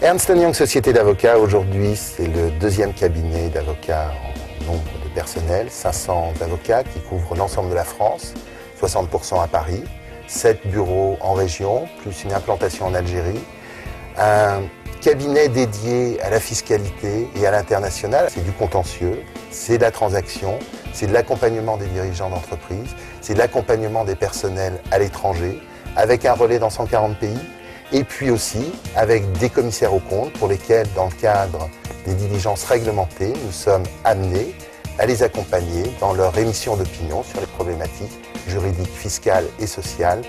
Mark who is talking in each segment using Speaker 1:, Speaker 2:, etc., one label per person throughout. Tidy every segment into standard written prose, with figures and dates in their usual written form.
Speaker 1: Ernst & Young Société d'avocats, aujourd'hui, c'est le deuxième cabinet d'avocats en nombre de personnel, 500 avocats qui couvrent l'ensemble de la France, 60% à Paris, 7 bureaux en région, plus une implantation en Algérie. Un cabinet dédié à la fiscalité et à l'international, c'est du contentieux, c'est de la transaction, c'est de l'accompagnement des dirigeants d'entreprise, c'est de l'accompagnement des personnels à l'étranger, avec un relais dans 140 pays, et puis aussi avec des commissaires aux comptes pour lesquels, dans le cadre des diligences réglementées, nous sommes amenés à les accompagner dans leur émission d'opinion sur les problématiques juridiques, fiscales et sociales.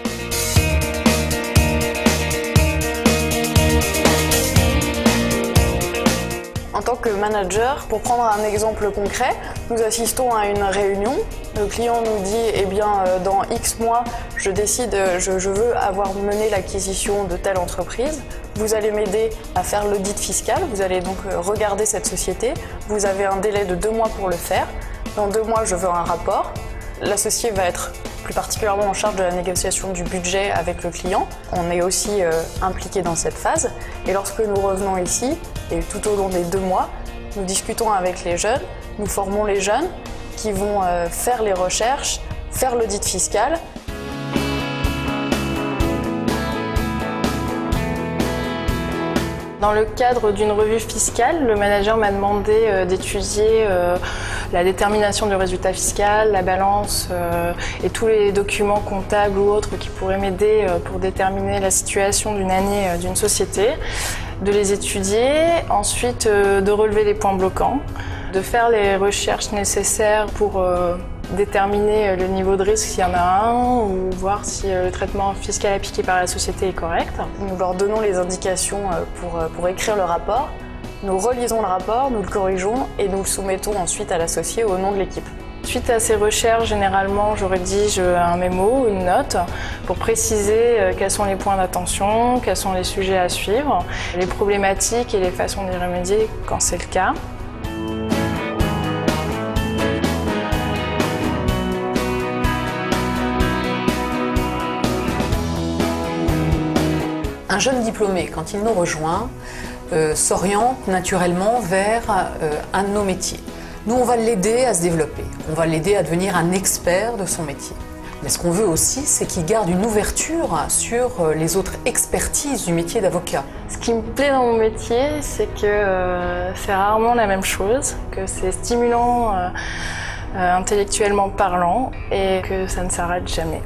Speaker 2: En tant que manager, pour prendre un exemple concret, nous assistons à une réunion. Le client nous dit, eh bien, dans X mois, je décide, je veux avoir mené l'acquisition de telle entreprise. Vous allez m'aider à faire l'audit fiscal. Vous allez donc regarder cette société. Vous avez un délai de 2 mois pour le faire. Dans 2 mois, je veux un rapport. L'associé va être plus particulièrement en charge de la négociation du budget avec le client. On est aussi impliqué dans cette phase. Et lorsque nous revenons ici, et tout au long des 2 mois, nous discutons avec les jeunes, nous formons les jeunes qui vont faire les recherches, faire l'audit fiscal.
Speaker 3: Dans le cadre d'une revue fiscale, le manager m'a demandé d'étudier la détermination du résultat fiscal, la balance et tous les documents comptables ou autres qui pourraient m'aider pour déterminer la situation d'une année d'une société, de les étudier, ensuite de relever les points bloquants, de faire les recherches nécessaires pour déterminer le niveau de risque s'il y en a un ou voir si le traitement fiscal appliqué par la société est correct.
Speaker 2: Nous leur donnons les indications pour écrire le rapport. Nous relisons le rapport, nous le corrigeons et nous le soumettons ensuite à l'associé au nom de l'équipe.
Speaker 3: Suite à ces recherches, généralement, je rédige un mémo, une note, pour préciser quels sont les points d'attention, quels sont les sujets à suivre, les problématiques et les façons d'y remédier quand c'est le cas.
Speaker 4: Un jeune diplômé, quand il nous rejoint, s'oriente naturellement vers un de nos métiers. Nous, on va l'aider à se développer, on va l'aider à devenir un expert de son métier. Mais ce qu'on veut aussi, c'est qu'il garde une ouverture sur les autres expertises du métier d'avocat.
Speaker 3: Ce qui me plaît dans mon métier, c'est que c'est rarement la même chose, que c'est stimulant, intellectuellement parlant et que ça ne s'arrête jamais.